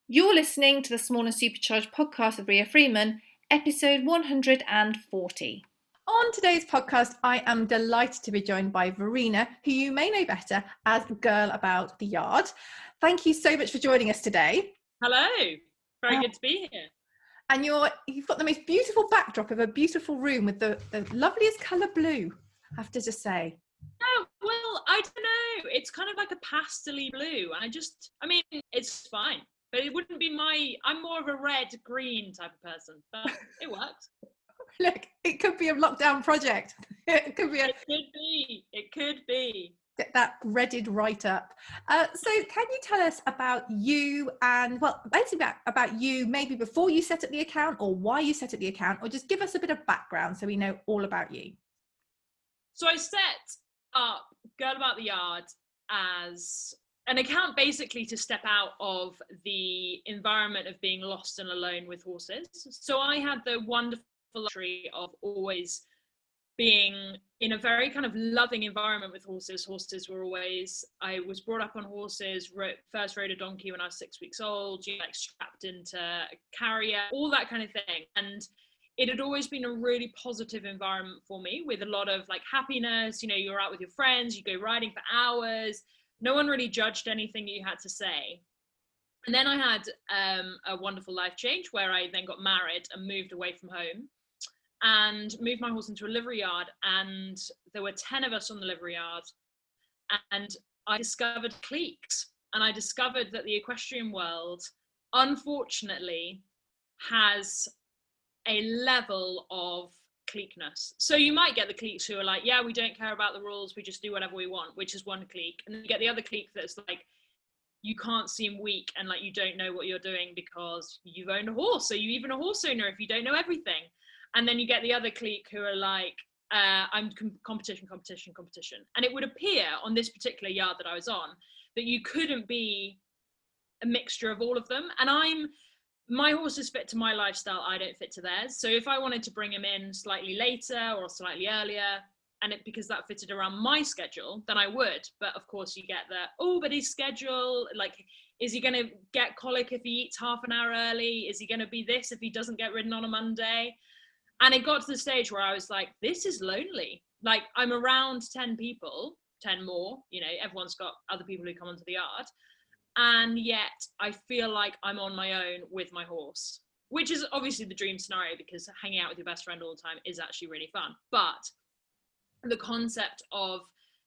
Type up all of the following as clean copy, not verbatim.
You're listening to the Small and Supercharged podcast with Ria Freeman, episode 140. On today's podcast, I am delighted to be joined by Verena, who you may know better as the girl about the yard. Thank you so much for joining us today. Hello, very good to be here. And you've got the most beautiful backdrop of a beautiful room with the loveliest colour blue, I have to just say. Oh, well, I don't know. It's kind of like a pastel-y blue. I mean, it's fine. But it wouldn't be I'm more of a red-green type of person. But it works. Look, it could be a lockdown project. It could be. Get that redded right up. So can you tell us about you and, well, basically about you, maybe before you set up the account or why you set up the account, or just give us a bit of background so we know all about you. So I set up Girl About the Yard as an account basically to step out of the environment of being lost and alone with horses. So I had the wonderful luxury of always being in a very kind of loving environment with horses. I was brought up on horses, first rode a donkey when I was 6 weeks old, strapped into a carrier, all that kind of thing. And it had always been a really positive environment for me with a lot of like happiness. You're out with your friends, you go riding for hours. No one really judged anything you had to say. And then I had a wonderful life change where I then got married and moved away from home and moved my horse into a livery yard. And there were 10 of us on the livery yard. And I discovered cliques. And I discovered that the equestrian world, unfortunately, has a level of cliqueness. So you might get the cliques who are like, yeah, we don't care about the rules, we just do whatever we want, which is one clique. And then you get the other clique that's like, you can't seem weak and like you don't know what you're doing because you've owned a horse, so you're even a horse owner if you don't know everything. And then you get the other clique who are like, I'm competition. And it would appear on this particular yard that I was on that you couldn't be a mixture of all of them. And my horse is fit to my lifestyle, I don't fit to theirs. So if I wanted to bring him in slightly later or slightly earlier, because that fitted around my schedule, then I would. But of course you get but his schedule, like, is he going to get colic if he eats half an hour early? Is he going to be this if he doesn't get ridden on a Monday? And it got to the stage where I was like, this is lonely. Like, I'm around 10 people, 10 more, everyone's got other people who come onto the yard. And yet I feel like I'm on my own with my horse, which is obviously the dream scenario because hanging out with your best friend all the time is actually really fun. But the concept of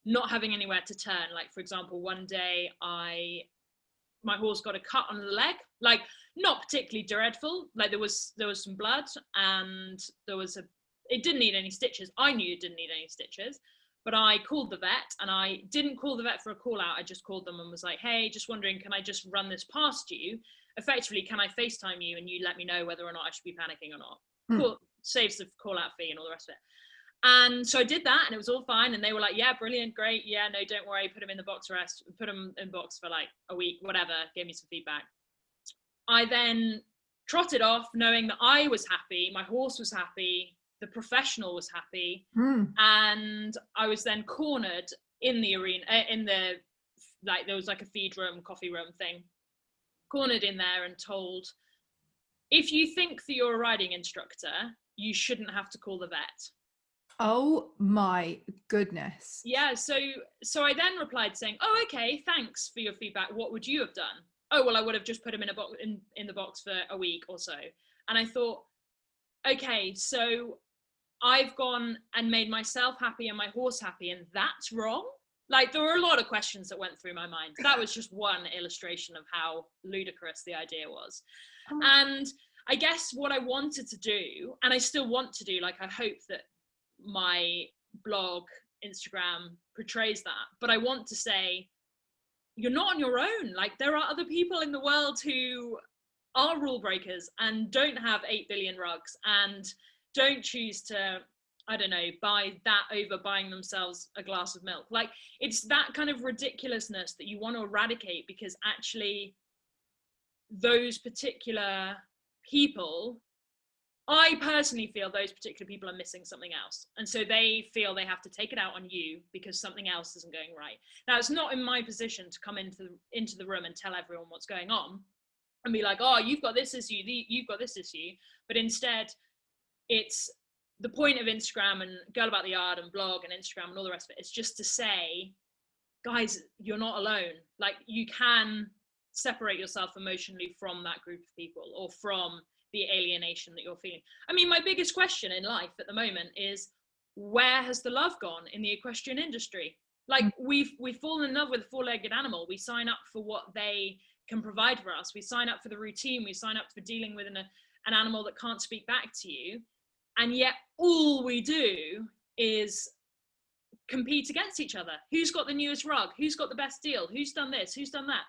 not having anywhere to turn, like, for example, one day my horse got a cut on the leg, like not particularly dreadful, like there was some blood and it didn't need any stitches. I knew it didn't need any stitches. But I called the vet, and I didn't call the vet for a call out. I just called them and was like, hey, just wondering, can I just run this past you? Effectively, can I FaceTime you and you let me know whether or not I should be panicking or not? Cool. Saves the call out fee and all the rest of it. And so I did that and it was all fine. And they were like, yeah, brilliant, great. Yeah, no, don't worry. Put him in the box rest, put him in box for like a week, whatever, gave me some feedback. I then trotted off knowing that I was happy, my horse was happy, the professional was happy, and I was then cornered in the arena, there was like a feed room, coffee room thing, cornered in there and told, if you think that you're a riding instructor, you shouldn't have to call the vet. Oh my goodness. Yeah, so I then replied saying, oh, okay, thanks for your feedback. What would you have done? Oh, well, I would have just put him in in the box for a week or so. And I thought, okay, so I've gone and made myself happy and my horse happy, and that's wrong? Like, there were a lot of questions that went through my mind. That was just one illustration of how ludicrous the idea was. And I guess what I wanted to do, and I still want to do, like, I hope that my blog, Instagram portrays that, but I want to say, you're not on your own. Like, there are other people in the world who are rule breakers and don't have 8 billion rugs and don't choose to, I don't know, buy that over buying themselves a glass of milk. Like, it's that kind of ridiculousness that you want to eradicate, because actually those particular people, I personally feel those particular people are missing something else. And so they feel they have to take it out on you because something else isn't going right. Now, it's not in my position to come into the room and tell everyone what's going on. and be like, oh, you've got this issue, you've got this issue. But instead, it's the point of Instagram and Girl About the Yard and blog and Instagram and all the rest of it. It's just to say, guys, you're not alone. Like, you can separate yourself emotionally from that group of people, or from the alienation that you're feeling. I mean, my biggest question in life at the moment is, where has the love gone in the equestrian industry? Like, we've fallen in love with a four-legged animal. We sign up for what they can provide for us. We sign up for the routine. We sign up for dealing with an animal that can't speak back to you. And yet all we do is compete against each other. Who's got the newest rug? Who's got the best deal? Who's done this? Who's done that?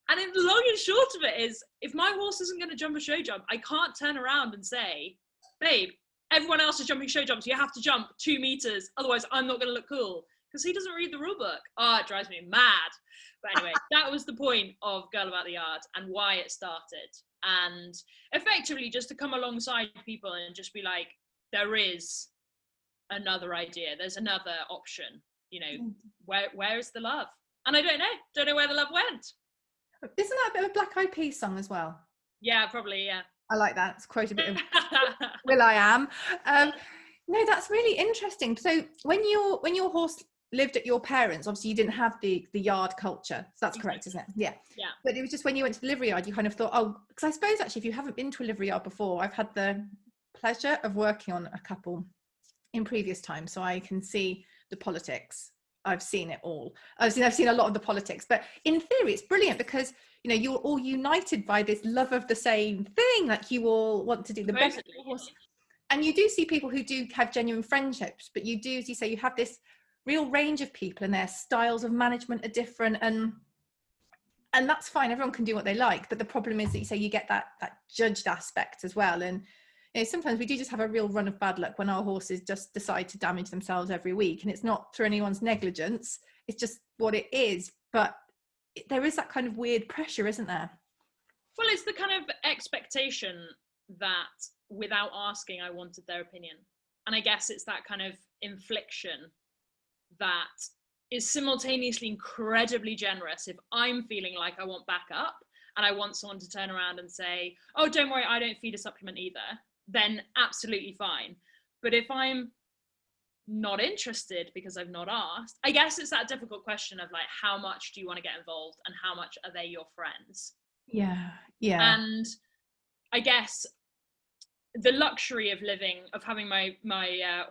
And the long and short of it is, if my horse isn't going to jump a show jump, I can't turn around and say, babe, everyone else is jumping show jumps. You have to jump 2 meters. Otherwise, I'm not going to look cool. Because he doesn't read the rule book. Oh, it drives me mad. But anyway, that was the point of Girl About the Yard and why it started. And effectively just to come alongside people and just be like, there is another idea. There's another option. You know, where is the love? And I don't know where the love went. Isn't that a bit of a Black Eyed Peas song as well? Yeah, probably, yeah. I like that. It's quite a bit of Will.i.am. No, that's really interesting. So when your horse lived at your parents', obviously you didn't have the yard culture. So that's correct, isn't it? Yeah. Yeah. But it was just when you went to the livery yard, you kind of thought, oh, because I suppose actually if you haven't been to a livery yard before, I've had the pleasure of working on a couple in previous times, so I can see the politics. I've seen it all. I've seen a lot of the politics, but in theory it's brilliant because, you know, you're all united by this love of the same thing. Like, you all want to do the best. And you do see people who do have genuine friendships, but you do, as you say, you have this real range of people and their styles of management are different, and that's fine. Everyone can do what they like, but the problem is that you say you get that judged aspect as well. And you know, sometimes we do just have a real run of bad luck when our horses just decide to damage themselves every week, and it's not through anyone's negligence, it's just what it is. But there is that kind of weird pressure, isn't there? Well, it's the kind of expectation that without asking I wanted their opinion, and I guess it's that kind of infliction that is simultaneously incredibly generous. If I'm feeling like I want backup and I want someone to turn around and say, oh, don't worry, I don't feed a supplement either, then absolutely fine. But if I'm not interested because I've not asked, I guess it's that difficult question of like, how much do you want to get involved and how much are they your friends? Yeah. And I guess the luxury of having my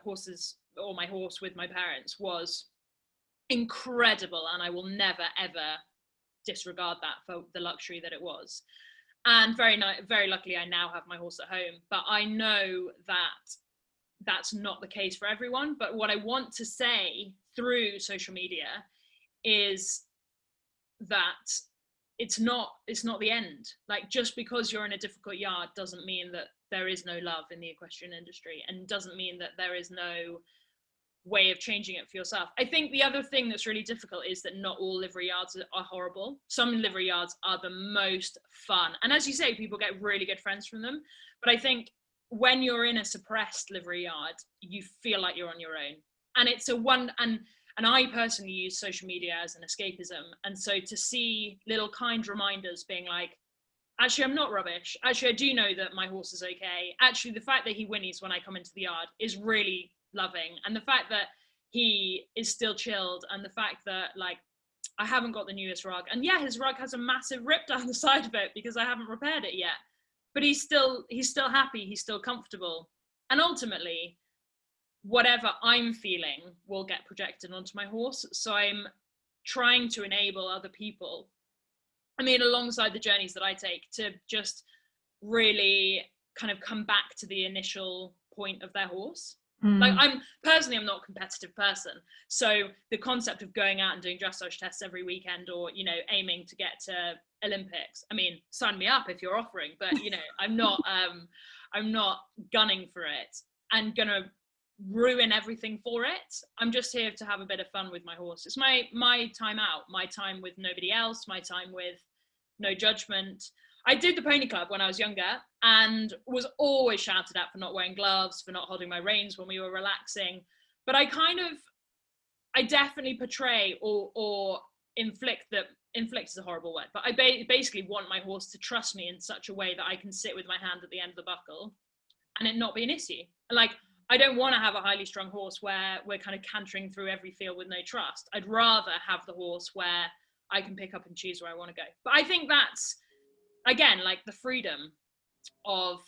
horses, or my horse with my parents, was incredible, and I will never ever disregard that for the luxury that it was. And very luckily I now have my horse at home, but I know that that's not the case for everyone. But what I want to say through social media is that it's not the end. Like, just because you're in a difficult yard doesn't mean that there is no love in the equestrian industry, and doesn't mean that there is no way of changing it for yourself. I think the other thing that's really difficult is that not all livery yards are horrible. Some livery yards are the most fun, and as you say, people get really good friends from them. But I think when you're in a suppressed livery yard, you feel like you're on your own, and it's and I personally use social media as an escapism. And so to see little kind reminders being like, actually, I'm not rubbish. Actually, I do know that my horse is okay. Actually, the fact that he whinnies when I come into the yard is really loving. And the fact that he is still chilled, and the fact that, like, I haven't got the newest rug. And yeah, his rug has a massive rip down the side of it because I haven't repaired it yet. But he's still happy, he's still comfortable. And ultimately, whatever I'm feeling will get projected onto my horse. So I'm trying to enable other people, I mean, alongside the journeys that I take, to just really kind of come back to the initial point of their horse. Like, I'm not a competitive person. So the concept of going out and doing dressage tests every weekend, or, you know, aiming to get to Olympics, I mean, sign me up if you're offering, but, you know, I'm not gunning for it and gonna ruin everything for it. I'm just here to have a bit of fun with my horse. It's my time out, my time with nobody else, my time with no judgment. I did the pony club when I was younger and was always shouted at for not wearing gloves, for not holding my reins when we were relaxing. But I definitely portray or inflict is a horrible word, but I basically want my horse to trust me in such a way that I can sit with my hand at the end of the buckle and it not be an issue. Like, I don't want to have a highly strung horse where we're kind of cantering through every field with no trust. I'd rather have the horse where I can pick up and choose where I want to go. But I think that's, again, like the freedom of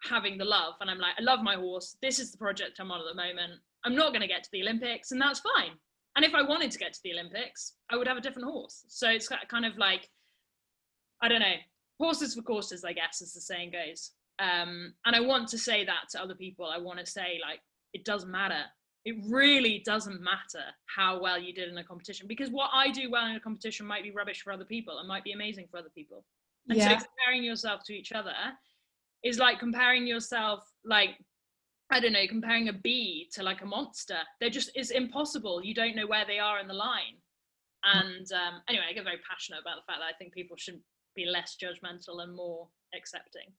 having the love. And I'm like, I love my horse. This is the project I'm on at the moment. I'm not going to get to the Olympics, and that's fine. And if I wanted to get to the Olympics, I would have a different horse. So it's kind of like, I don't know, horses for courses, I guess, as the saying goes. And I want to say that to other people. I want to say, like, it doesn't matter. It really doesn't matter how well you did in a competition, because what I do well in a competition might be rubbish for other people and might be amazing for other people. And so comparing yourself to each other is like comparing yourself, like, I don't know, comparing a bee to like a monster. It's impossible. You don't know where they are in the line. And anyway, I get very passionate about the fact that I think people should be less judgmental and more accepting.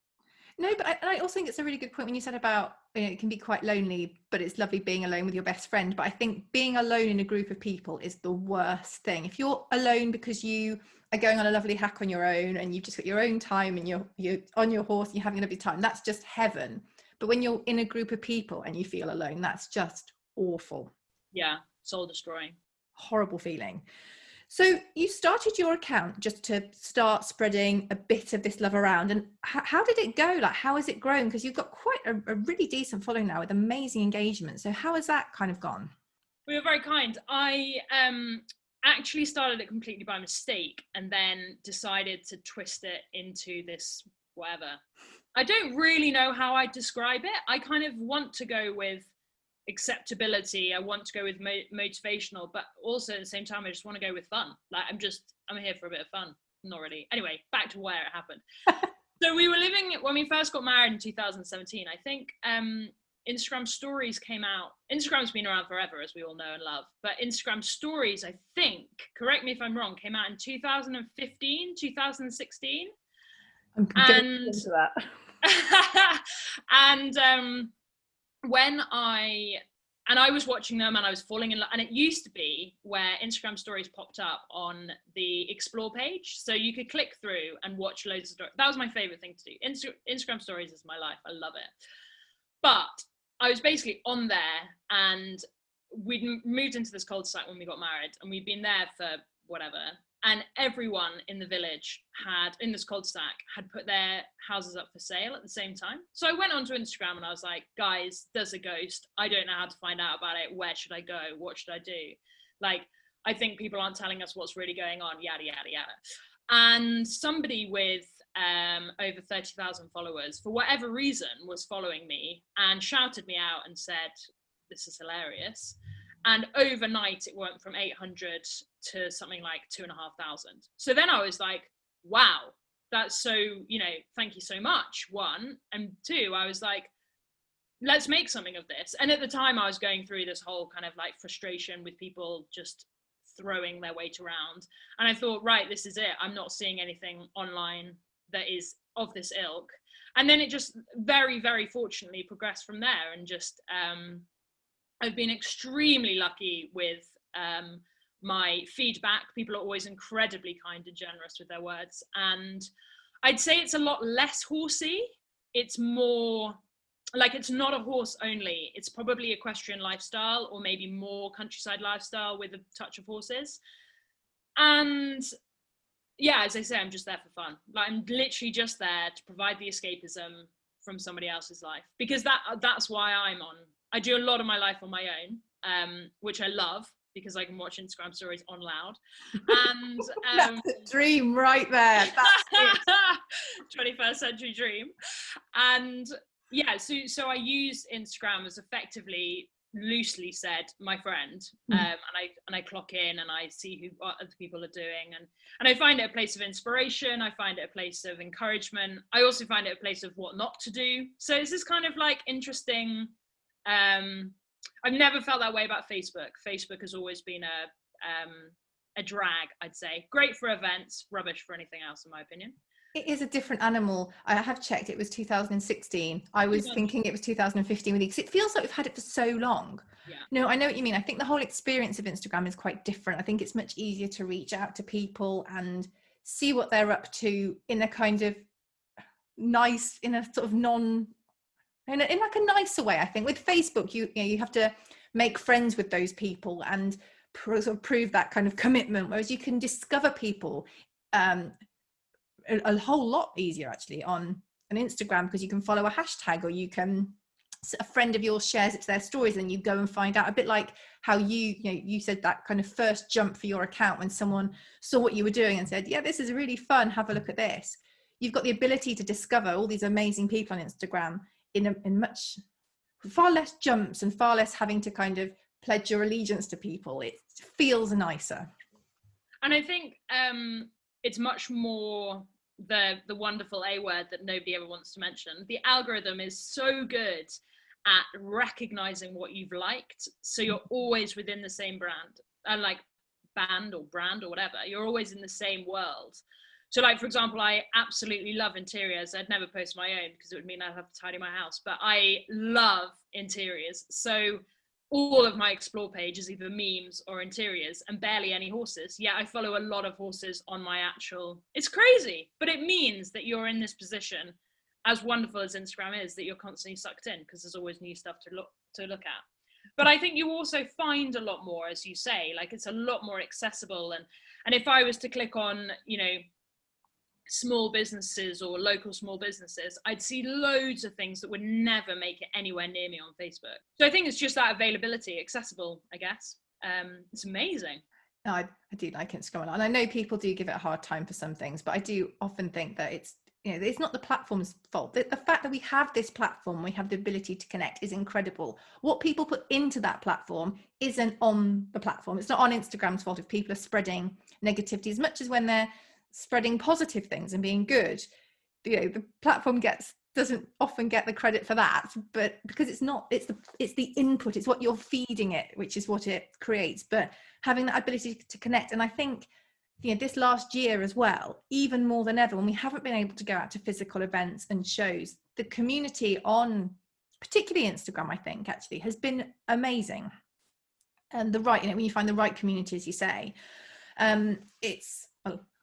No, but I also think it's a really good point when you said about, you know, it can be quite lonely, but it's lovely being alone with your best friend. But I think being alone in a group of people is the worst thing. If you're alone because you are going on a lovely hack on your own and you've just got your own time and you're on your horse and you're having a lovely time, that's just heaven. But when you're in a group of people and you feel alone, that's just awful. Yeah, soul destroying. Horrible feeling. So you started your account just to start spreading a bit of this love around. And how did it go? Like, how has it grown? Because you've got quite a really decent following now with amazing engagement. So how has that kind of gone? We were very kind. I actually started it completely by mistake and then decided to twist it into this whatever. I don't really know how I'd describe it. I kind of want to go with acceptability. I want to go with motivational, but also at the same time I just want to go with fun. Like, I'm here for a bit of fun. Not really. Anyway, back to where it happened. So we were living, when we first got married in 2017, I think Instagram stories came out. Instagram's been around forever, as we all know and love, but Instagram stories, I think, correct me if I'm wrong, came out in 2015, 2016. I'm and into that. and when I was watching them and I was falling in love, and it used to be where Instagram stories popped up on the explore page, so you could click through and watch loads of stories. That was my favorite thing to do. Instagram stories is my life. I love it. But I was basically on there, and we'd moved into this cul-de-sac when we got married, and we'd been there for whatever. And everyone in the village in this cul-de-sac had put their houses up for sale at the same time. So I went onto Instagram and I was like, guys, there's a ghost. I don't know how to find out about it. Where should I go? What should I do? Like, I think people aren't telling us what's really going on, yada, yada, yada. And somebody with over 30,000 followers, for whatever reason, was following me and shouted me out and said, this is hilarious. And overnight it went from 800 to something like 2,500. So then I was like, wow, that's so, thank you so much, one. And two, I was like, let's make something of this. And at the time I was going through this whole kind of like frustration with people just throwing their weight around. And I thought, right, this is it. I'm not seeing anything online that is of this ilk. And then it just very, very fortunately progressed from there. And just, I've been extremely lucky with my feedback. People are always incredibly kind and generous with their words. And I'd say it's a lot less horsey. It's more like, it's not a horse only. It's probably equestrian lifestyle, or maybe more countryside lifestyle with a touch of horses. And yeah, as I say, I'm just there for fun. Like, I'm literally just there to provide the escapism from somebody else's life, because that's why I'm on. I do a lot of my life on my own, which I love, because I can watch Instagram stories on loud. And that's a dream right there. That's it. 21st century dream. And yeah, so I use Instagram as effectively, loosely said, my friend. And I clock in and I see what other people are doing, and I find it a place of inspiration. I find it a place of encouragement. I also find it a place of what not to do. So it's this kind of like interesting. I've never felt that way about Facebook. Facebook has always been a drag, I'd say. Great for events, rubbish for anything else, in my opinion. It is a different animal. I have checked, it was 2016. I was thinking it was 2015 because it feels like we've had it for so long. Yeah. No, I know what you mean. I think the whole experience of Instagram is quite different. I think it's much easier to reach out to people and see what they're up to in a kind of nice, in a sort of in like a nicer way. I think with Facebook, you have to make friends with those people and sort of prove that kind of commitment, whereas you can discover people a whole lot easier actually on an Instagram, because you can follow a hashtag, or you can, a friend of yours shares it to their stories and you go and find out, a bit like how you said that kind of first jump for your account when someone saw what you were doing and said, yeah, this is really fun, have a look at this. You've got the ability to discover all these amazing people on Instagram in much far less jumps and far less having to kind of pledge your allegiance to people. It feels nicer. And I think it's much more the wonderful A word that nobody ever wants to mention. The algorithm is so good at recognizing what you've liked, so you're always within the same brand and like band or brand or whatever. You're always in the same world. So like, for example, I absolutely love interiors. I'd never post my own because it would mean I'd have to tidy my house, but I love interiors. So all of my explore page is either memes or interiors, and barely any horses. Yeah, I follow a lot of horses on my actual, it's crazy, but it means that you're in this position, as wonderful as Instagram is, that you're constantly sucked in because there's always new stuff to look at. But I think you also find a lot more, as you say, like it's a lot more accessible. And if I was to click on, small businesses or local small businesses, I'd see loads of things that would never make it anywhere near me on Facebook. So I think it's just that availability, accessible, I guess. It's amazing. No, I do like Instagram, and I know people do give it a hard time for some things, but I do often think that it's not the platform's fault. The fact that we have this platform, we have the ability to connect, is incredible. What people put into that platform isn't on the platform. It's not on Instagram's fault if people are spreading negativity, as much as when they're spreading positive things and being good. The platform doesn't often get the credit for that, but because it's the input, it's what you're feeding it, which is what it creates. But having that ability to connect, and I think this last year as well, even more than ever, when we haven't been able to go out to physical events and shows, the community on particularly Instagram, I think actually has been amazing. And when you find the right community, as you say,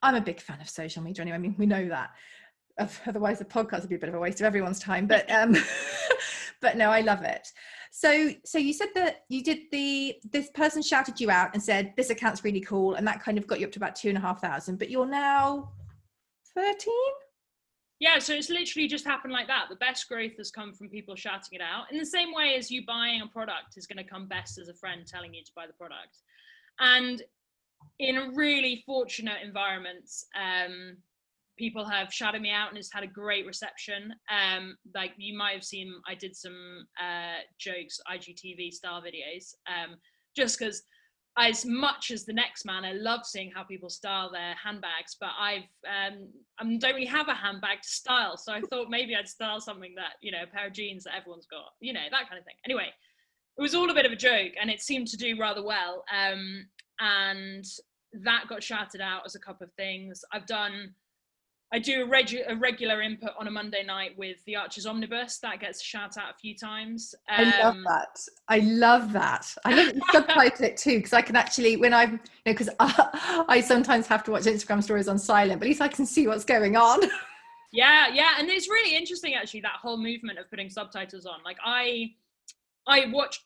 I'm a big fan of social media anyway. I mean, we know that. Otherwise, the podcast would be a bit of a waste of everyone's time. But but no, I love it. So you said that you did this person shouted you out and said this account's really cool, and that kind of got you up to about 2,500. But you're now 13. Yeah, so it's literally just happened like that. The best growth has come from people shouting it out, in the same way as you buying a product is going to come best as a friend telling you to buy the product. And in really fortunate environments, people have shouted me out and it's had a great reception. Like you might have seen, I did some jokes, IGTV style videos, just because as much as the next man, I love seeing how people style their handbags, but I don't really have a handbag to style. So I thought maybe I'd style something that, a pair of jeans that everyone's got, that kind of thing. Anyway, it was all a bit of a joke and it seemed to do rather well. And that got shouted out as a couple of things. I do a regular input on a Monday night with the Archers Omnibus. That gets a shout out a few times. I love that. I love that you subtitle it too, because I can actually, when I'm, because I sometimes have to watch Instagram stories on silent, but at least I can see what's going on. Yeah. And it's really interesting, actually, that whole movement of putting subtitles on. Like I watch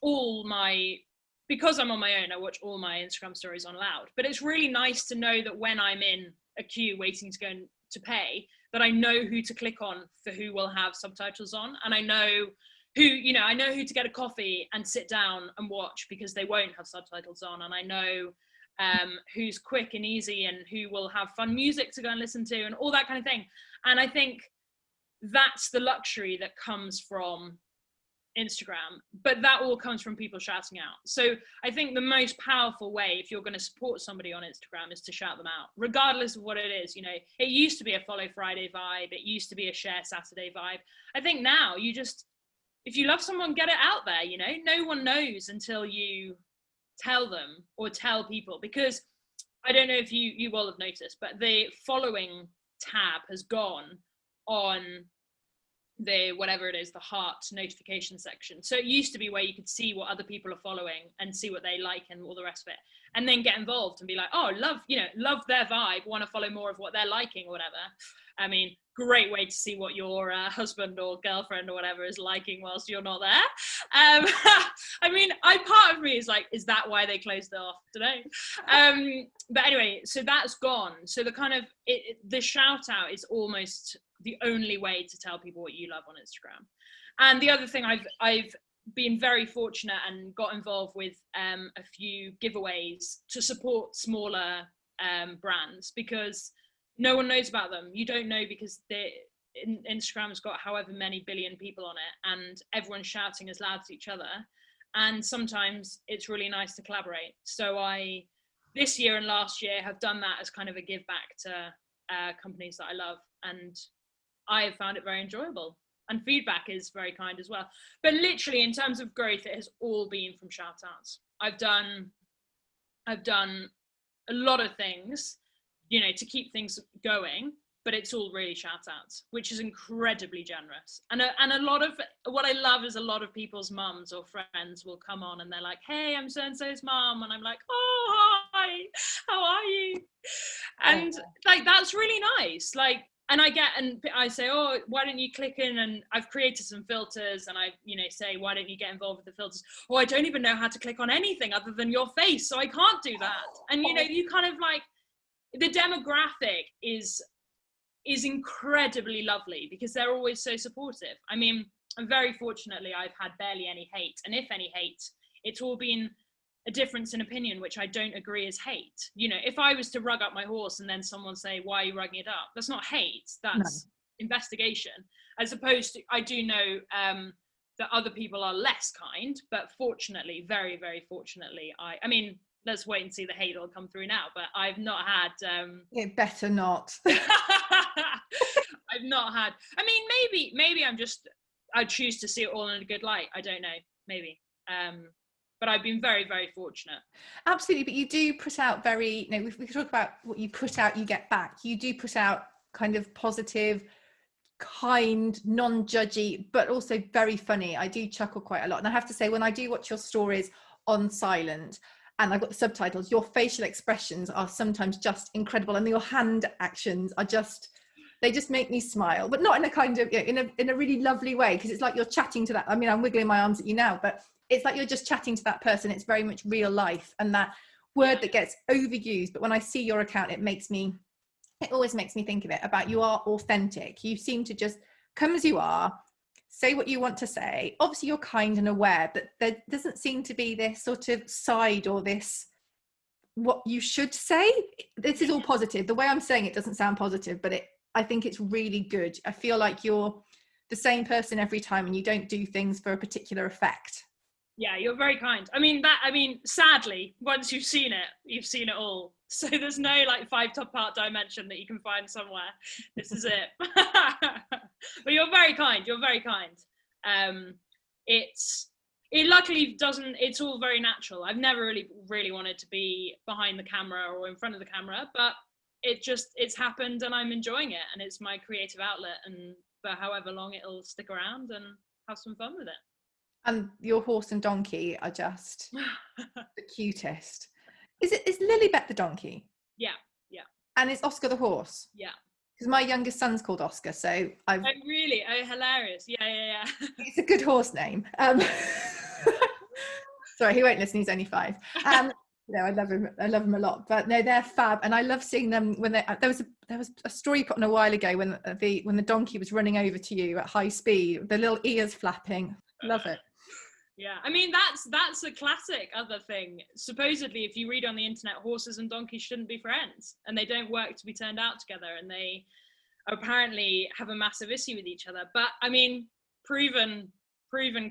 because I'm on my own, I watch all my Instagram stories on loud. But it's really nice to know that when I'm in a queue waiting to go to pay, that I know who to click on for who will have subtitles on, and I know who to get a coffee and sit down and watch because they won't have subtitles on, and I know who's quick and easy and who will have fun music to go and listen to and all that kind of thing. And I think that's the luxury that comes from Instagram, but that all comes from people shouting out. So I think the most powerful way, if you're going to support somebody on Instagram, is to shout them out, regardless of what it is. It used to be a follow Friday vibe, it used to be a share Saturday vibe. I think now if you love someone, get it out there. No one knows until you tell them or tell people, because I don't know if you will have noticed, but the following tab has gone on the whatever it is, the heart notification section. So it used to be where you could see what other people are following and see what they like and all the rest of it, and then get involved and be like, oh, love their vibe, want to follow more of what they're liking or whatever. I mean, great way to see what your husband or girlfriend or whatever is liking whilst you're not there. I mean, part of me is like, is that why they closed it off today? But anyway, so that's gone. So the kind of the shout out is almost the only way to tell people what you love on Instagram. And the other thing, I've been very fortunate and got involved with a few giveaways to support smaller brands, because no one knows about them. You don't know, because Instagram's got however many billion people on it, and everyone's shouting as loud as each other. And sometimes it's really nice to collaborate. So I, this year and last year, have done that as kind of a give back to companies that I love, and I have found it very enjoyable. And feedback is very kind as well. But literally, in terms of growth, it has all been from shout outs. I've done a lot of things, to keep things going, but it's all really shout outs, which is incredibly generous. And a lot of what I love is a lot of people's mums or friends will come on and they're like, hey, I'm so-and-so's mum. And I'm like, oh, hi, how are you? And like, that's really nice. Like, and I say, oh, why don't you click in? And I've created some filters, and I, say, why don't you get involved with the filters? Oh, I don't even know how to click on anything other than your face, so I can't do that. And, you kind of like, the demographic is incredibly lovely, because they're always so supportive. I mean, very fortunately, I've had barely any hate. And if any hate, it's all been a difference in opinion, which I don't agree is hate. If I was to rug up my horse and then someone say, why are you rugging it up? That's not hate, that's investigation. As opposed to, I do know that other people are less kind, but fortunately, very, very fortunately, I mean, let's wait and see the hate will come through now, but I've not had it better not. I've not had, I mean, maybe I choose to see it all in a good light. I don't know, maybe. But I've been very, very fortunate. Absolutely. But you do put out very, we talk about what you put out, you get back. You do put out kind of positive, kind, non-judgy, but also very funny. I do chuckle quite a lot. And I have to say, when I do watch your stories on silent, and I've got the subtitles, your facial expressions are sometimes just incredible. And your hand actions are they just make me smile, but not in a kind of, in a really lovely way, because it's like you're chatting to that. I mean, I'm wiggling my arms at you now, but it's like you're just chatting to that person. It's very much real life, and that word that gets overused. But when I see your account, it always makes me think of it about, you are authentic. You seem to just come as you are, say what you want to say. Obviously you're kind and aware, but there doesn't seem to be this sort of side or this, what you should say. This is all positive. The way I'm saying it doesn't sound positive, but I think it's really good. I feel like you're the same person every time, and you don't do things for a particular effect. Yeah, you're very kind. I mean, sadly, once you've seen it all. So there's no like 5 top part dimension that you can find somewhere. This is it. But you're very kind. It luckily doesn't, it's all very natural. I've never really wanted to be behind the camera or in front of the camera, but it's happened, and I'm enjoying it, and it's my creative outlet, and for however long it'll stick around, and have some fun with it. And your horse and donkey are just the cutest. Is Lilybet the donkey? Yeah. And is Oscar the horse? Yeah. Because my youngest son's called Oscar, so I've... Oh, really? Oh, hilarious. Yeah. It's a good horse name. Sorry, he won't listen, he's only 5. I love him a lot, but no, they're fab, and I love seeing them when there was a story you put on a while ago when the donkey was running over to you at high speed, the little ears flapping. Love it. Yeah, I mean, that's a classic other thing. Supposedly, if you read on the internet, horses and donkeys shouldn't be friends, and they don't work to be turned out together, and they apparently have a massive issue with each other. But I mean, proven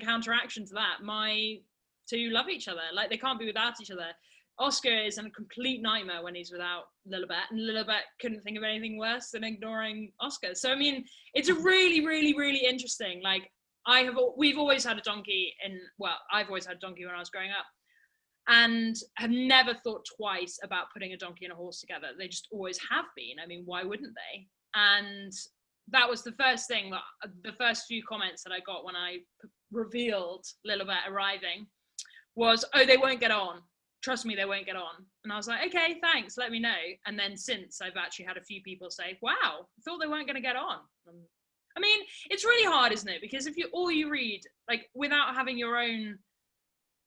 counteraction to that, my 2 love each other. Like, they can't be without each other. Oscar is a complete nightmare when he's without Lilybet, and Lilybet couldn't think of anything worse than ignoring Oscar. So I mean, it's a really, really, really interesting, like, we've always had a donkey I've always had a donkey when I was growing up, and have never thought twice about putting a donkey and a horse together. They just always have been. I mean, why wouldn't they? And that was the first thing, the first few comments that I got when I revealed Lilibet arriving was, oh, they won't get on. Trust me, they won't get on. And I was like, okay, thanks, let me know. And then since, I've actually had a few people say, wow, I thought they weren't going to get on. I mean, it's really hard, isn't it? Because if you read, like, without having your own,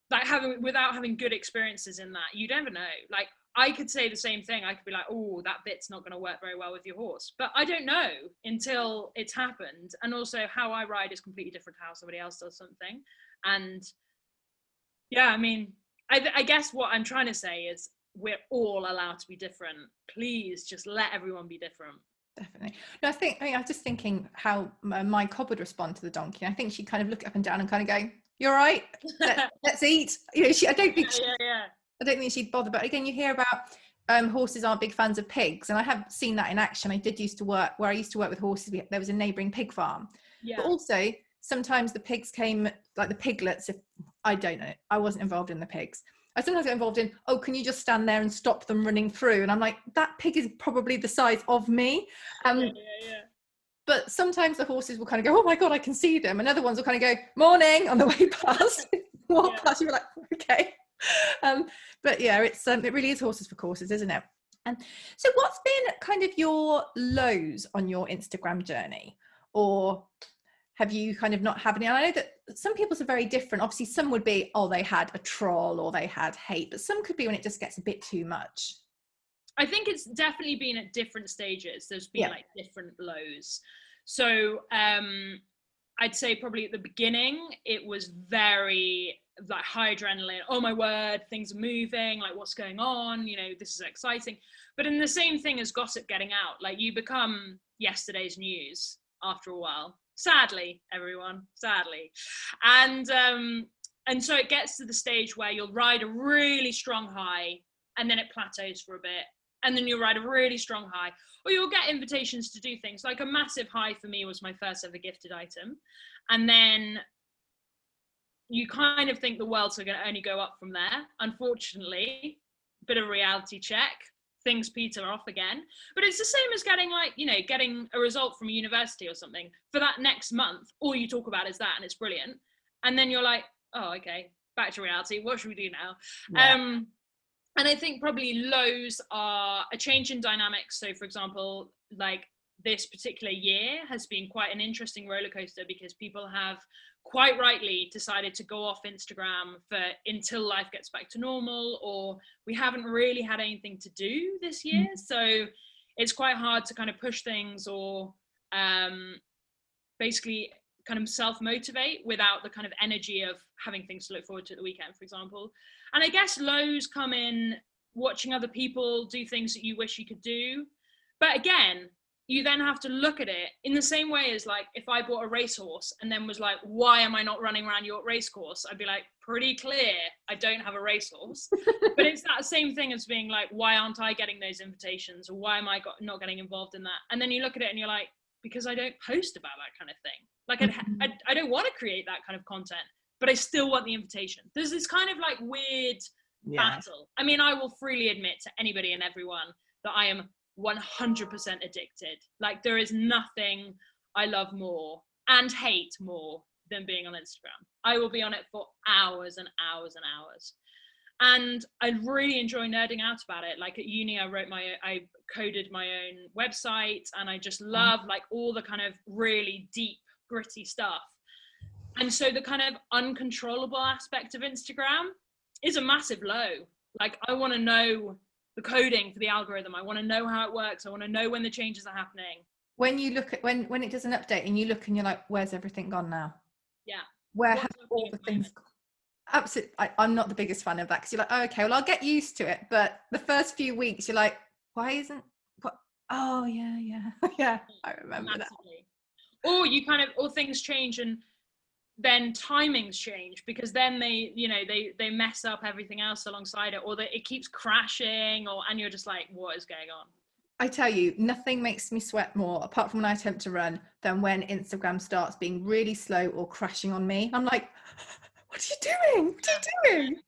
like, without having good experiences in that, you never know. Like, I could say the same thing. I could be like, oh, that bit's not going to work very well with your horse. But I don't know until it's happened. And also, how I ride is completely different to how somebody else does something. And yeah, I mean, I guess what I'm trying to say is we're all allowed to be different. Please just let everyone be different. Definitely. No, I was just thinking how my cob would respond to the donkey. I think she'd kind of look up and down and kind of go, "You're right. Let's eat." You know, I don't think I don't think she'd bother. But again, you hear about horses aren't big fans of pigs, and I have seen that in action. I used to work with horses. There was a neighbouring pig farm, but also sometimes the pigs came, like the piglets. If I don't know, I wasn't involved in the pigs. I sometimes get involved in, oh, can you just stand there and stop them running through? And I'm like, that pig is probably the size of me. But sometimes the horses will kind of go, oh my God, I can see them. And other ones will kind of go, morning, on the way past. Walk past, you're like, okay. But yeah, it really is horses for courses, isn't it? And so what's been kind of your lows on your Instagram journey? Or have you kind of not had any? And I know that some people's are very different. Obviously, some would be, oh, they had a troll or they had hate, but some could be when it just gets a bit too much. I think it's definitely been at different stages. There's been like different lows. So I'd say probably at the beginning, it was very like high adrenaline. Oh my word, things are moving. Like, what's going on? You know, this is exciting. But in the same thing as gossip getting out, like you become yesterday's news after a while. Sadly, everyone, sadly. And so it gets to the stage where you'll ride a really strong high and then it plateaus for a bit. And then you'll ride a really strong high, or you'll get invitations to do things. Like a massive high for me was my first ever gifted item. And then you kind of think the world's going to only go up from there. Unfortunately, bit of reality check. Things peter off again. But it's the same as getting, like, you know, getting a result from a university or something for that next month. All you talk about is that, and it's brilliant. And then you're like, oh, okay, back to reality. What should we do now? Yeah. And I think probably lows are a change in dynamics. So, for example, like this particular year has been quite an interesting roller coaster because people have quite rightly decided to go off Instagram until life gets back to normal, or we haven't really had anything to do this year. So it's quite hard to kind of push things or basically kind of self-motivate without the kind of energy of having things to look forward to at the weekend, for example. And I guess lows come in watching other people do things that you wish you could do. But again, you then have to look at it in the same way as, like, if I bought a racehorse and then was like, why am I not running around York Racecourse? I'd be like, pretty clear, I don't have a racehorse. But it's that same thing as being like, why aren't I getting those invitations? Or why am I not getting involved in that? And then you look at it and you're like, because I don't post about that kind of thing. Like, I don't want to create that kind of content, but I still want the invitation. There's this kind of like weird battle. I mean, I will freely admit to anybody and everyone that I am 100% addicted. Like, there is nothing I love more and hate more than being on Instagram. I will be on it for hours and hours and hours. And I really enjoy nerding out about it. Like at uni, I coded my own website, and I just love like all the kind of really deep, gritty stuff. And so the kind of uncontrollable aspect of Instagram is a massive low. Like, I want to know the coding for the algorithm. I want to know how it works. I want to know when the changes are happening. When you look at when it does an update and you look and you're like, where's everything gone now? Yeah. Where have all the things gone? Absolutely. I'm not the biggest fan of that, because you're like, oh, okay, well, I'll get used to it. But the first few weeks you're like, why isn't what? Oh yeah. Yeah, I remember massively. That. Or you kind of, or things change and then timings change, because then they, you know, they mess up everything else alongside it, or that it keeps crashing, and you're just like, what is going on? I tell you, nothing makes me sweat more, apart from when I attempt to run, than when Instagram starts being really slow or crashing on me. I'm like, what are you doing? What are you doing?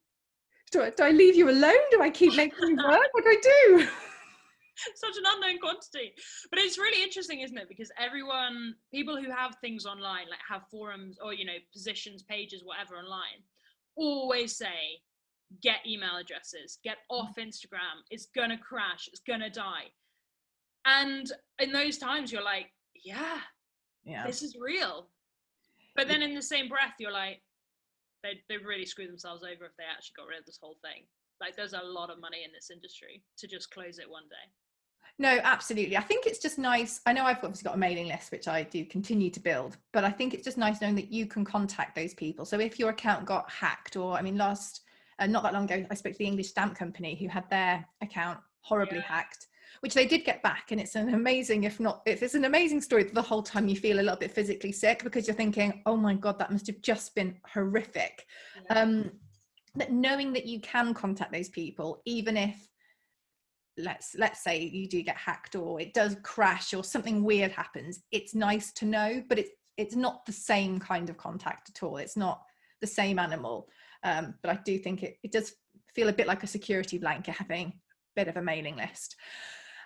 Do I leave you alone? Do I keep making you work? What do I do? such an unknown quantity. But it's really interesting, isn't it? Because people who have things online, like have forums or, positions, pages, whatever online, always say, get email addresses, get off Instagram. It's going to crash. It's going to die. And in those times, you're like, yeah, this is real. But then in the same breath, you're like, they really screwed themselves over if they actually got rid of this whole thing. Like, there's a lot of money in this industry to just close it one day. No, absolutely. I think it's just nice. I know I've obviously got a mailing list, which I do continue to build, but I think it's just nice knowing that you can contact those people. So if your account got hacked, or I mean, not that long ago, I spoke to the English stamp company who had their account horribly hacked, which they did get back. And it's an amazing, if it's an amazing story, the whole time you feel a little bit physically sick because you're thinking, oh my God, that must have just been horrific. But knowing that you can contact those people, even if, let's say you do get hacked or it does crash or something weird happens, it's nice to know, but it's not the same kind of contact at all. It's not the same animal. But I do think it does feel a bit like a security blanket having a bit of a mailing list.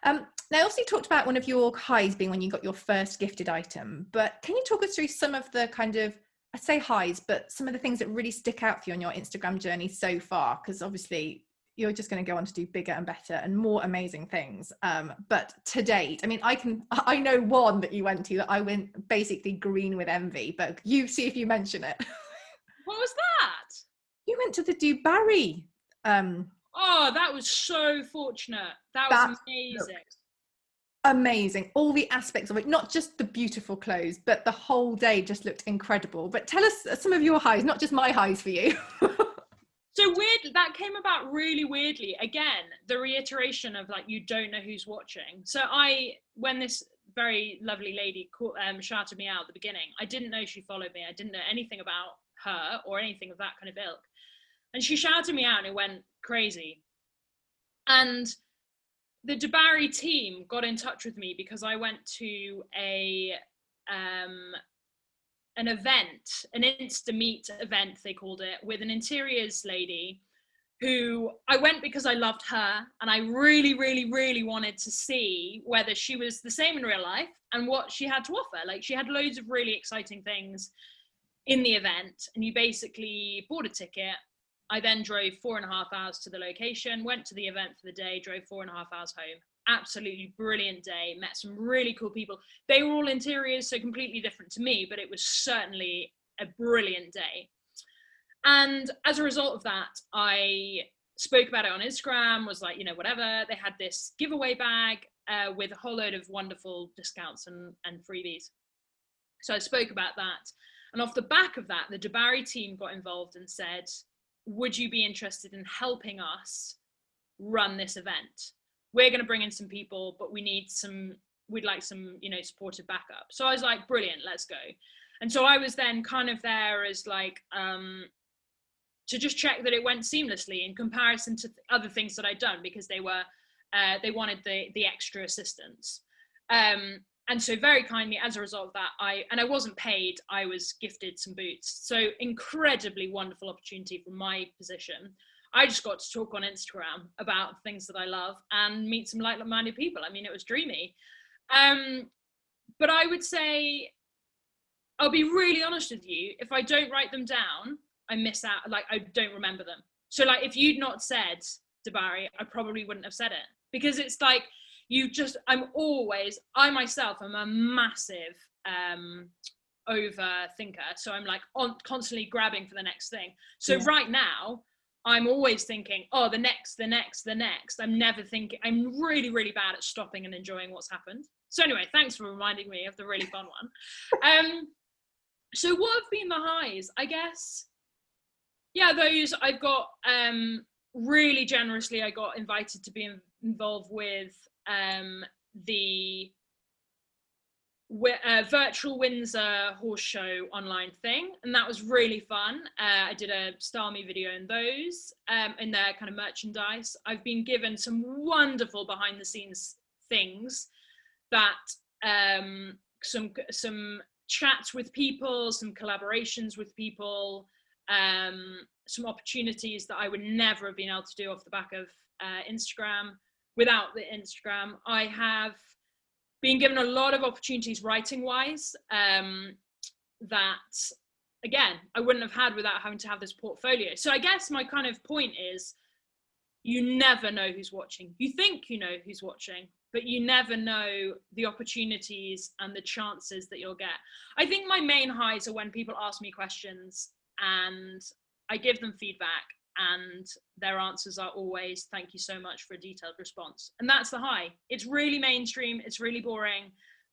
Now, also you talked about one of your highs being when you got your first gifted item, but can you talk us through some of the kind of, I'd say highs, but some of the things that really stick out for you on your Instagram journey so far? Because obviously you're just going to go on to do bigger and better and more amazing things. But to date, I mean, I know one that you went to that I went basically green with envy, but you see if you mention it. What was that? You went to the Dubarry. Oh, that was so fortunate. That was amazing. Amazing. All the aspects of it, not just the beautiful clothes, but the whole day just looked incredible. But tell us some of your highs, not just my highs for you. So weird, that came about really weirdly. Again, the reiteration of like, you don't know who's watching. So when this very lovely lady shouted me out at the beginning, I didn't know she followed me. I didn't know anything about her or anything of that kind of ilk. And she shouted me out and it went crazy. And the Dubarry team got in touch with me because I went to an event, an Insta-meet event, they called it, with an interiors lady who I went because I loved her and I really, really, really wanted to see whether she was the same in real life and what she had to offer. Like, she had loads of really exciting things in the event, and you basically bought a ticket. I then drove 4.5 hours to the location, went to the event for the day, drove 4.5 hours home. Absolutely brilliant day, met some really cool people. They were all interiors, so completely different to me, but it was certainly a brilliant day. And as a result of that, I spoke about it on Instagram, was like, whatever. They had this giveaway bag with a whole load of wonderful discounts and freebies. So I spoke about that. And off the back of that, the Dubarry team got involved and said, would you be interested in helping us run this event? We're going to bring in some people, but we'd like some, supportive backup. So I was like, brilliant, let's go. And so I was then kind of there as like, to just check that it went seamlessly in comparison to other things that I'd done, because they wanted the extra assistance. And so very kindly, as a result of that, I wasn't paid, I was gifted some boots. So incredibly wonderful opportunity from my position. I just got to talk on Instagram about things that I love and meet some like-minded people. I mean, it was dreamy. But I would say, I'll be really honest with you, if I don't write them down, I miss out, like I don't remember them. So like if you'd not said Dubarry, I probably wouldn't have said it, because it's like, I myself am a massive overthinker. So I'm like constantly grabbing for the next thing. So right now, I'm always thinking, oh, the next. I'm never thinking, I'm really, really bad at stopping and enjoying what's happened. So anyway, thanks for reminding me of the really fun one. So what have been the highs? I guess, those I've got really generously, I got invited to be involved with the virtual Windsor horse show online thing, and that was really fun. I did a style me video in those, in their kind of merchandise. I've been given some wonderful behind the scenes things, that some chats with people, some collaborations with people, some opportunities that I would never have been able to do off the back of Instagram. without the Instagram. I have been given a lot of opportunities writing wise, that again I wouldn't have had without having to have this portfolio. So I guess my kind of point is, you never know who's watching. You think you know who's watching, but you never know the opportunities and the chances that you'll get. I think my main highs are when people ask me questions and I give them feedback, and their answers are always, thank you so much for a detailed response. And that's the high. It's really mainstream, it's really boring,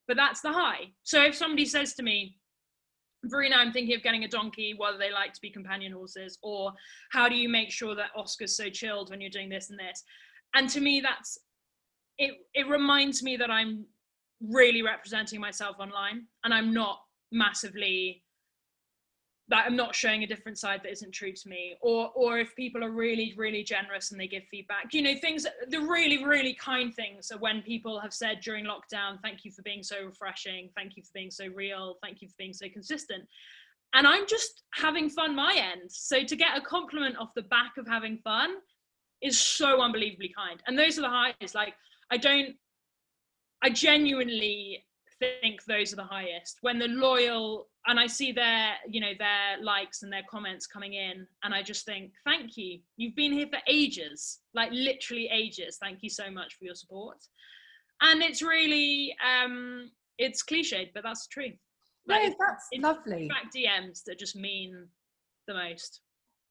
but that's the high. So if somebody says to me, Verena, I'm thinking of getting a donkey, whether they like to be companion horses, or how do you make sure that Oscar's so chilled when you're doing this and this? And to me, that's it. It reminds me that I'm really representing myself online, and I'm not massively, that I'm not showing a different side that isn't true to me. Or if people are really, really generous and they give feedback, you know, things, the really, really kind things are when people have said during lockdown, thank you for being so refreshing, thank you for being so real, thank you for being so consistent. And I'm just having fun my end. So to get a compliment off the back of having fun is so unbelievably kind. And those are the highest. Like, I genuinely think those are the highest, when the loyal, and I see their, you know, their likes and their comments coming in, and I just think, thank you, you've been here for ages, like literally ages, thank you so much for your support. And it's really it's cliched, but that's true. Like, no, that's lovely. Back DMs that just mean the most.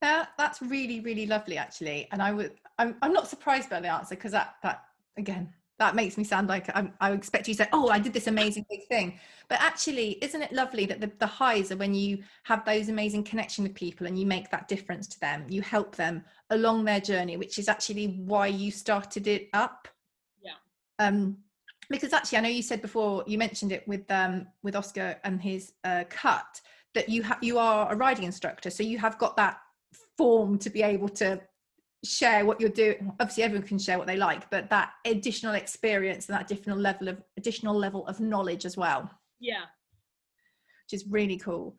That's really, really lovely, actually. And I'm not surprised by the answer, because that again, that makes me sound like I expect you to say, oh, I did this amazing big thing. But actually, isn't it lovely that the highs are when you have those amazing connection with people and you make that difference to them, you help them along their journey, which is actually why you started it up. Yeah. Because actually, I know you said before, you mentioned it with Oscar and his cut, that you are a riding instructor, so you have got that form to be able to share what you're doing. Obviously everyone can share what they like, but that additional experience and that additional level of knowledge as well, yeah, which is really cool.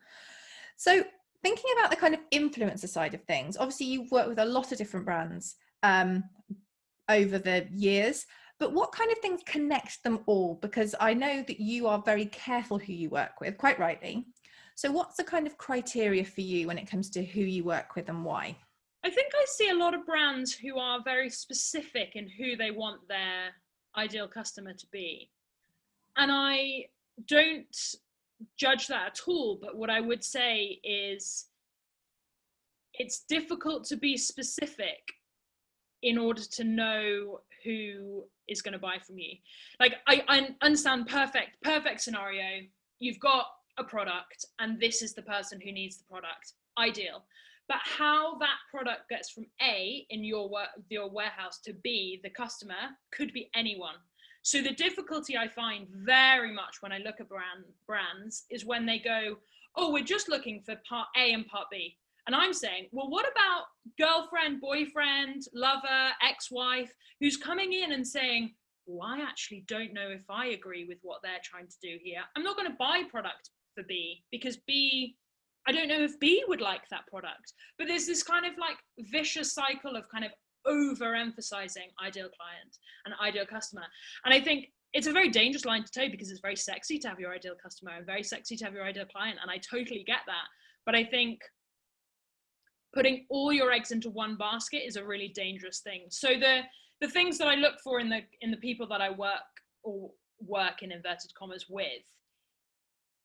So thinking about the kind of influencer side of things, obviously you've worked with a lot of different brands over the years, but what kind of things connect them all? Because I know that you are very careful who you work with, quite rightly. So what's the kind of criteria for you when it comes to who you work with and why? I think I see a lot of brands who are very specific in who they want their ideal customer to be. And I don't judge that at all, but what I would say is it's difficult to be specific in order to know who is going to buy from you. Like, I understand perfect scenario. You've got a product and this is the person who needs the product. Ideal. But how that product gets from A in your warehouse to B, the customer, could be anyone. So the difficulty I find very much when I look at brands is when they go, oh, we're just looking for part A and part B. And I'm saying, well, what about girlfriend, boyfriend, lover, ex-wife, who's coming in and saying, well, I actually don't know if I agree with what they're trying to do here. I'm not going to buy product for B because B, I don't know if B would like that product. But there's this kind of like vicious cycle of kind of overemphasizing ideal client and ideal customer. And I think it's a very dangerous line to toe, because it's very sexy to have your ideal customer and very sexy to have your ideal client. And I totally get that. But I think putting all your eggs into one basket is a really dangerous thing. So the things that I look for in the people that I work in inverted commas with,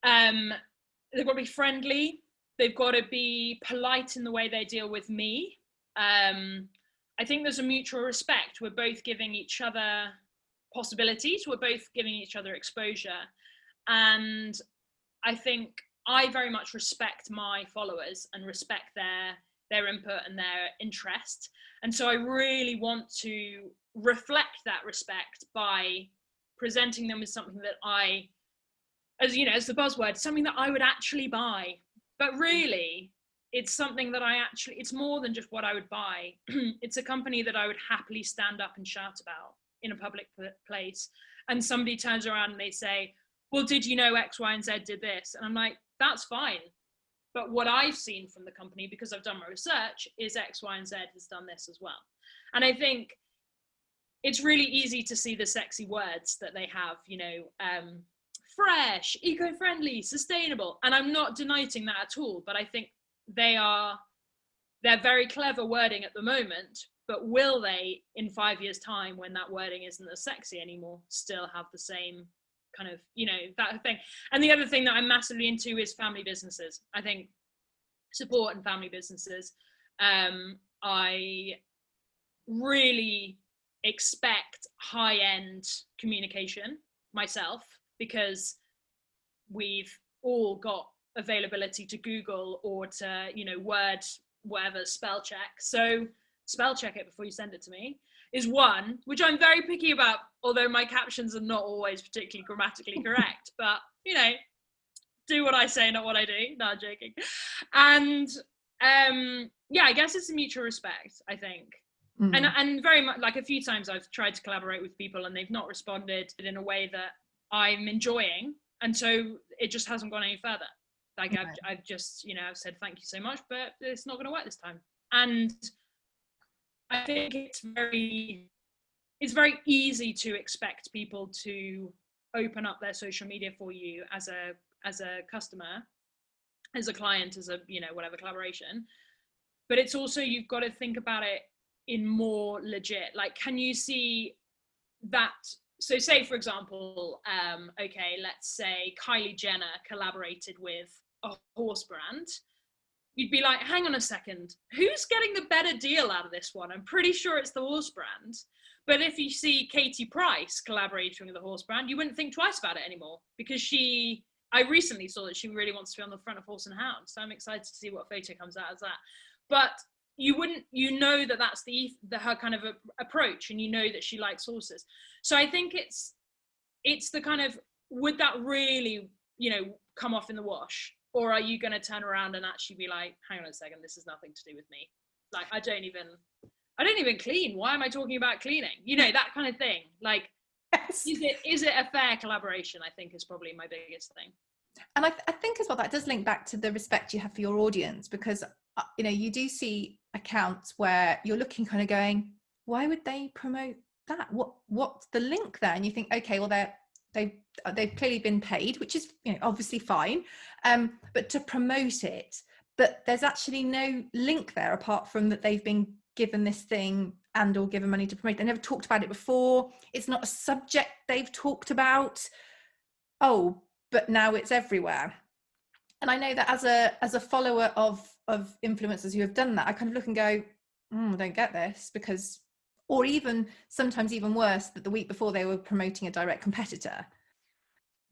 they've got to be friendly. They've got to be polite in the way they deal with me. I think there's a mutual respect. We're both giving each other possibilities. We're both giving each other exposure. And I think I very much respect my followers and respect their input and their interest. And so I really want to reflect that respect by presenting them with something that I, as you know, as the buzzword, something that I would actually buy. But really, it's something that it's more than just what I would buy. It's a company that I would happily stand up and shout about in a public place. And somebody turns around and they say, well, did you know X, Y, and Z did this? And I'm like, that's fine. But what I've seen from the company, because I've done my research, is X, Y, and Z has done this as well. And I think it's really easy to see the sexy words that they have, fresh, eco-friendly, sustainable. And I'm not denying that at all, but I think they're very clever wording at the moment, but will they in 5 years' time, when that wording isn't as sexy anymore, still have the same kind of, that thing? And the other thing that I'm massively into is family businesses. I think support and family businesses. I really expect high-end communication myself, because we've all got availability to Google or to, Word, whatever, spell check. So spell check it before you send it to me is one, which I'm very picky about, although my captions are not always particularly grammatically correct, but, do what I say, not what I do. No, I'm joking. And I guess it's a mutual respect, I think. And very much, like, a few times I've tried to collaborate with people and they've not responded in a way that I'm enjoying, and so it just hasn't gone any further. Like, I've just, I've said thank you so much, but it's not going to work this time. And I think it's very easy to expect people to open up their social media for you as a customer, as a client, as a, whatever collaboration. But it's also, you've got to think about it in more legit, like, can you see that? So say, for example, okay, let's say Kylie Jenner collaborated with a horse brand. You'd be like, hang on a second, who's getting the better deal out of this one? I'm pretty sure it's the horse brand. But if you see Katie Price collaborating with the horse brand, you wouldn't think twice about it anymore, because I recently saw that she really wants to be on the front of Horse and Hound. So I'm excited to see what photo comes out of that. But you know that that's her kind of approach, and that she likes horses. So I think it's the kind of, would that really, come off in the wash? Or are you going to turn around and actually be like, hang on a second, this has nothing to do with me. Like, I don't even clean. Why am I talking about cleaning? That kind of thing. Like, yes. Is it a fair collaboration? I think is probably my biggest thing. And I think as well, that does link back to the respect you have for your audience, because, you do see accounts where you're looking kind of going, why would they promote that? What's the link there? And you think, okay, well, they've clearly been paid, which is, obviously fine. But to promote it, but there's actually no link there apart from that they've been given this thing and or given money to promote. They never talked about it before. It's not a subject they've talked about. Oh, but now it's everywhere. And I know that as a follower of influencers who have done that, I kind of look and go, I don't get this, because, or even sometimes even worse, that the week before they were promoting a direct competitor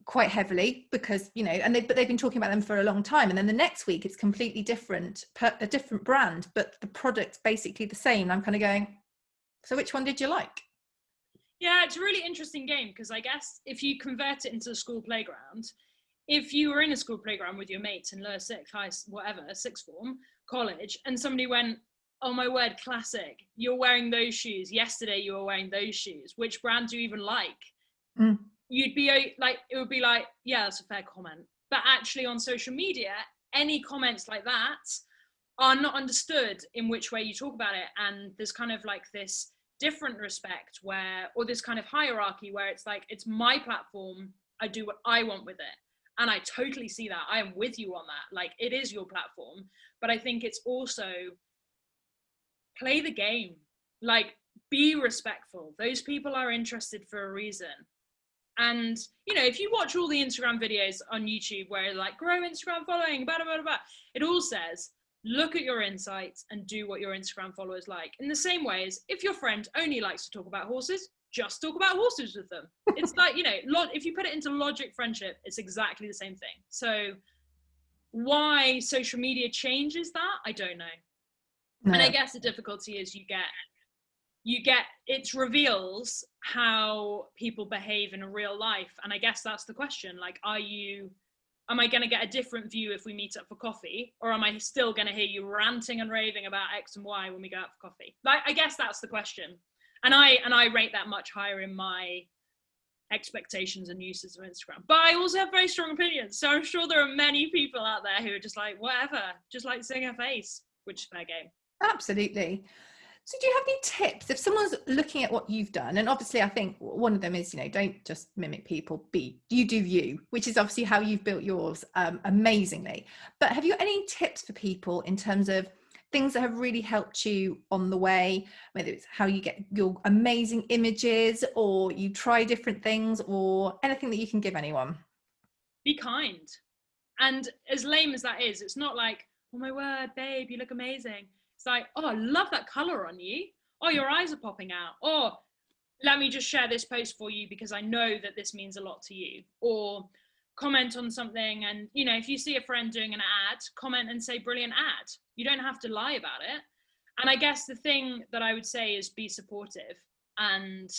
quite heavily, because, but they've been talking about them for a long time. And then the next week it's completely different, a different brand, but the product's basically the same. And I'm kind of going, so which one did you like? Yeah, it's a really interesting game, because I guess if you convert it into a school playground, if you were in a school playground with your mates in lower sixth, high, whatever, sixth form, college, and somebody went, oh my word, classic, you're wearing those shoes, yesterday you were wearing those shoes, which brand do you even like? You'd be like, it would be like, yeah, that's a fair comment. But actually on social media, any comments like that are not understood in which way you talk about it. And there's kind of like this different respect or this kind of hierarchy where it's like, it's my platform, I do what I want with it. And I totally see that. I am with you on that. Like, it is your platform. But I think it's also play the game. Like, be respectful. Those people are interested for a reason. And, if you watch all the Instagram videos on YouTube where like, grow Instagram following, blah, blah, blah, blah, it all says, look at your insights and do what your Instagram followers like. In the same way as if your friend only likes to talk about horses, just talk about horses with them. It's like, if you put it into logic friendship, it's exactly the same thing. So why social media changes that, I don't know. No. And I guess the difficulty is you get it reveals how people behave in real life. And I guess that's the question. Like, am I going to get a different view if we meet up for coffee? Or am I still going to hear you ranting and raving about X and Y when we go out for coffee? Like, I guess that's the question. And I rate that much higher in my expectations and uses of Instagram. But I also have very strong opinions. So I'm sure there are many people out there who are just like, whatever, just like seeing her face, which is fair game. Absolutely. So do you have any tips if someone's looking at what you've done? And obviously I think one of them is, don't just mimic people, you do you, which is obviously how you've built yours amazingly. But have you any tips for people in terms of things that have really helped you on the way, whether it's how you get your amazing images or you try different things or anything that you can give anyone? Be kind. And as lame as that is, it's not like, oh my word, babe, you look amazing. It's like, oh, I love that color on you. Oh, your eyes are popping out. Or let me just share this post for you because I know that this means a lot to you. Or comment on something, and if you see a friend doing an ad, comment and say brilliant ad. You don't have to lie about it. And I guess the thing that I would say is be supportive, and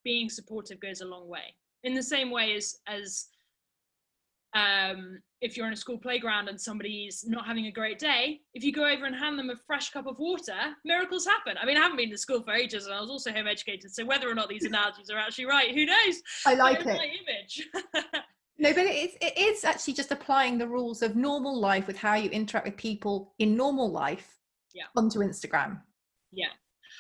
being supportive goes a long way. In the same way as if you're in a school playground and somebody's not having a great day, if you go over and hand them a fresh cup of water, miracles happen. I mean, I haven't been to school for ages, and I was also home educated, so whether or not these analogies are actually right, who knows? I like it. My image. No, but it is actually just applying the rules of normal life with how you interact with people in normal life onto Instagram. Yeah.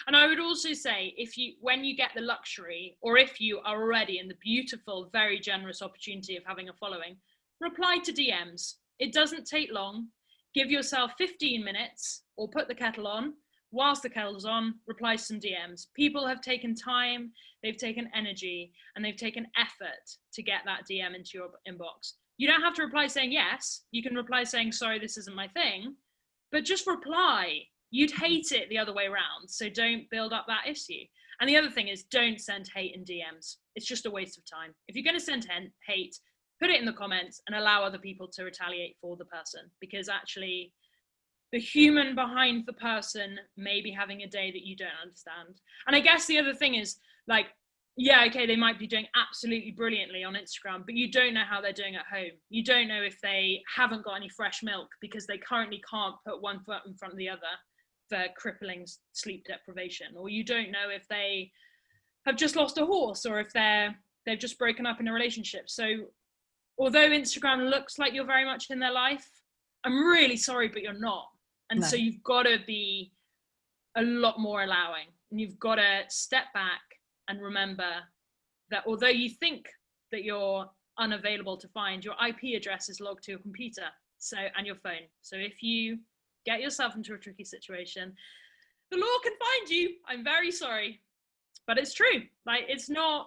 And I would also say, when you get the luxury, or if you are already in the beautiful, very generous opportunity of having a following, reply to DMs. It doesn't take long. Give yourself 15 minutes or put the kettle on. Whilst the kettle's on, reply to some DMs. People have taken time, they've taken energy, and they've taken effort to get that DM into your inbox. You don't have to reply saying yes. You can reply saying, sorry, this isn't my thing, but just reply. You'd hate it the other way around, so don't build up that issue. And the other thing is, don't send hate in DMs. It's just a waste of time. If you're going to send hate, put it in the comments and allow other people to retaliate for the person, because actually the human behind the person may be having a day that you don't understand. And I guess the other thing is, like, yeah, okay, they might be doing absolutely brilliantly on Instagram, but you don't know how they're doing at home. You don't know if they haven't got any fresh milk because they currently can't put one foot in front of the other for crippling sleep deprivation. Or you don't know if they have just lost a horse, or if they've just broken up in a relationship. So although Instagram looks like you're very much in their life, I'm really sorry, but you're not. And so you've got to be a lot more allowing, and you've got to step back and remember that although you think that you're unavailable to find, your IP address is logged to your computer and your phone. So if you get yourself into a tricky situation, the law can find you. I'm very sorry, but it's true. Like,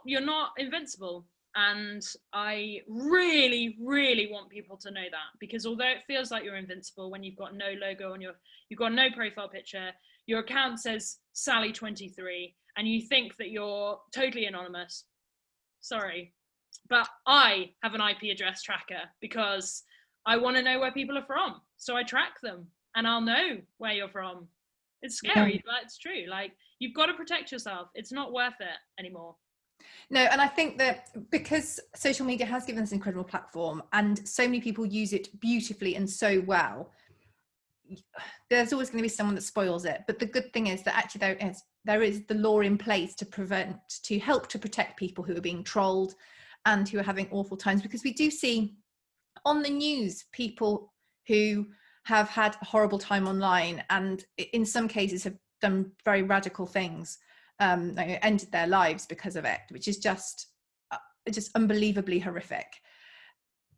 you're not invincible. And I really, really want people to know that, because although it feels like you're invincible when you've got no logo on you've got no profile picture, your account says Sally23, and you think that you're totally anonymous, sorry, but I have an IP address tracker because I want to know where people are from. So I track them and I'll know where you're from. It's scary, but it's true. Like, you've got to protect yourself. It's not worth it anymore. No, and I think that because social media has given us an incredible platform and so many people use it beautifully and so well, there's always going to be someone that spoils it. But the good thing is that actually there is the law in place to help to protect people who are being trolled and who are having awful times, because we do see on the news people who have had a horrible time online and in some cases have done very radical things, ended their lives because of it, which is just unbelievably horrific.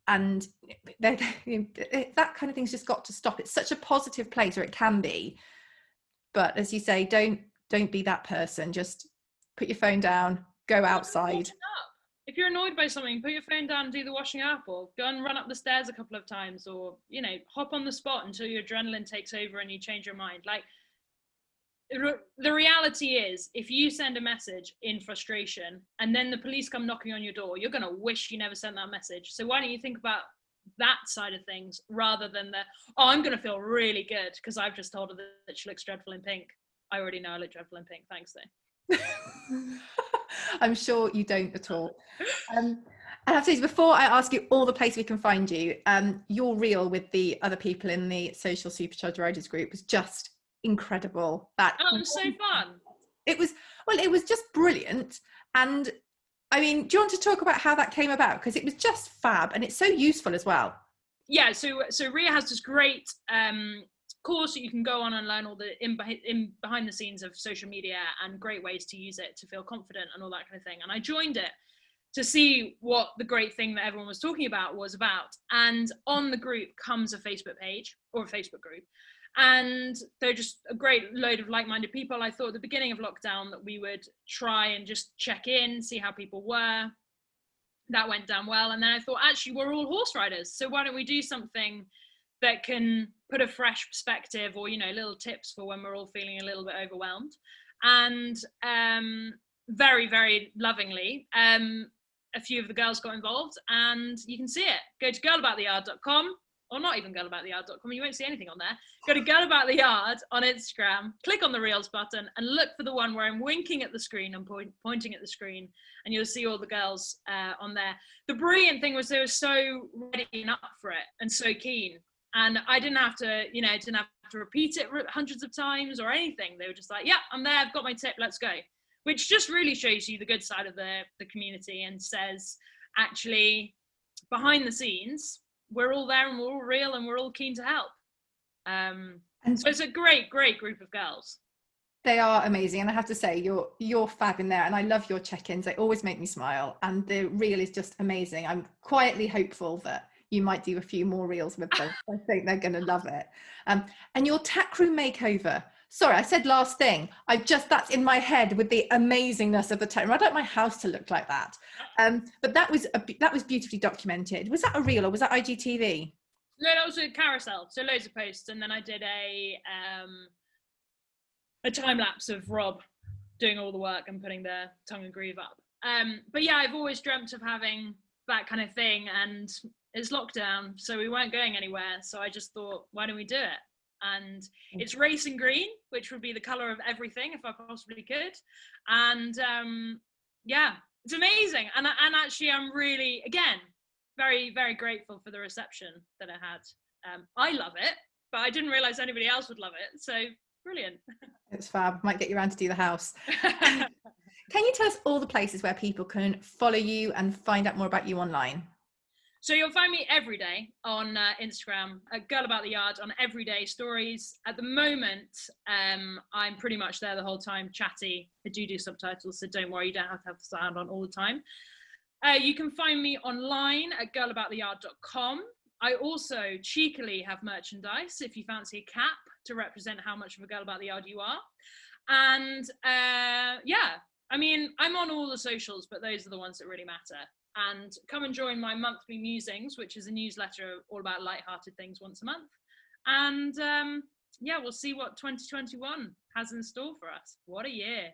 And that kind of thing's just got to stop. It's such a positive place, or it can be, but as you say, don't be that person. Just put your phone down, go outside. If you're annoyed by something, put your phone down and do the washing up, or go and run up the stairs a couple of times, or hop on the spot until your adrenaline takes over and you change your mind. Like, the reality is, if you send a message in frustration and then the police come knocking on your door, you're going to wish you never sent that message. So why don't you think about that side of things rather than I'm going to feel really good because I've just told her that she looks dreadful in pink. I already know I look dreadful in pink. Thanks, though. I'm sure you don't at all. I have to say, before I ask you all the places we can find you, your reel with the other people in the Social Supercharged Riders group was just incredible. It was so fun. It was just brilliant. And I mean, do you want to talk about how that came about? Because it was just fab and it's so useful as well. Yeah, so Ria has this great course that you can go on and learn all the in behind the scenes of social media and great ways to use it to feel confident and all that kind of thing. And I joined it to see what the great thing that everyone was talking about was about. And on the group comes a Facebook page or a Facebook group. And they're just a great load of like-minded people. I thought at the beginning of lockdown that we would try and just check in, see how people were. That went down well. And then I thought, actually, we're all horse riders. So why don't we do something that can put a fresh perspective or, little tips for when we're all feeling a little bit overwhelmed. And very, very lovingly, a few of the girls got involved, and you can see it. Go to girlabouttheyard.com, or not even girlabouttheyard.com, you won't see anything on there. Go to Girl About the Yard on Instagram, click on the Reels button, and look for the one where I'm winking at the screen and pointing at the screen, and you'll see all the girls on there. The brilliant thing was they were so ready and up for it, and so keen. And I didn't have to, repeat it hundreds of times or anything. They were just like, yeah, I'm there, I've got my tip, let's go. Which just really shows you the good side of the community and says, actually, behind the scenes, we're all there and we're all real and we're all keen to help. So it's a great, great group of girls. They are amazing, and I have to say you're fab in there, and I love your check-ins. They always make me smile, and the reel is just amazing. I'm quietly hopeful that you might do a few more reels with them. I think they're going to love it. And your tack room makeover. Sorry, I said last thing. That's in my head with the amazingness of the tack room. I'd like my house to look like that. But that was beautifully documented. Was that a reel or was that IGTV? No, that was a carousel. So loads of posts, and then I did a time lapse of Rob doing all the work and putting the tongue and groove up. But yeah, I've always dreamt of having that kind of thing, and it's lockdown, so we weren't going anywhere. So I just thought, why don't we do it? And it's racing green, which would be the color of everything if I possibly could. And yeah, it's amazing. And actually, I'm really, again, very, very grateful for the reception that it had. I love it, but I didn't realize anybody else would love it. So brilliant. It's fab. Might get you around to do the house. Can you tell us all the places where people can follow you and find out more about you online? So you'll find me every day on Instagram at Girl About the Yard on everyday stories. At the moment, I'm pretty much there the whole time, chatty. I do subtitles, so don't worry, you don't have to have the sound on all the time. You can find me online at girlabouttheyard.com. I also cheekily have merchandise if you fancy a cap to represent how much of a girl about the yard you are. And yeah, I mean, I'm on all the socials, but those are the ones that really matter. And come and join my monthly musings, which is a newsletter all about lighthearted things once a month. And yeah, we'll see what 2021 has in store for us. What a year.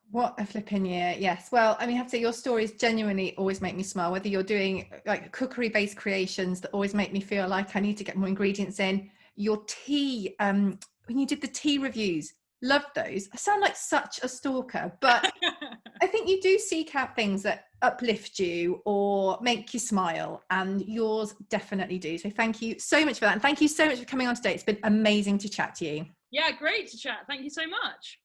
What a flipping year. Yes. Well, I mean, I have to say your stories genuinely always make me smile, whether you're doing like cookery based creations that always make me feel like I need to get more ingredients in. Your tea, when you did the tea reviews, loved those. I sound like such a stalker, but I think you do seek out things that uplift you or make you smile, and yours definitely do. So thank you so much for that. And thank you so much for coming on today. It's been amazing to chat to you. Yeah, great to chat. Thank you so much.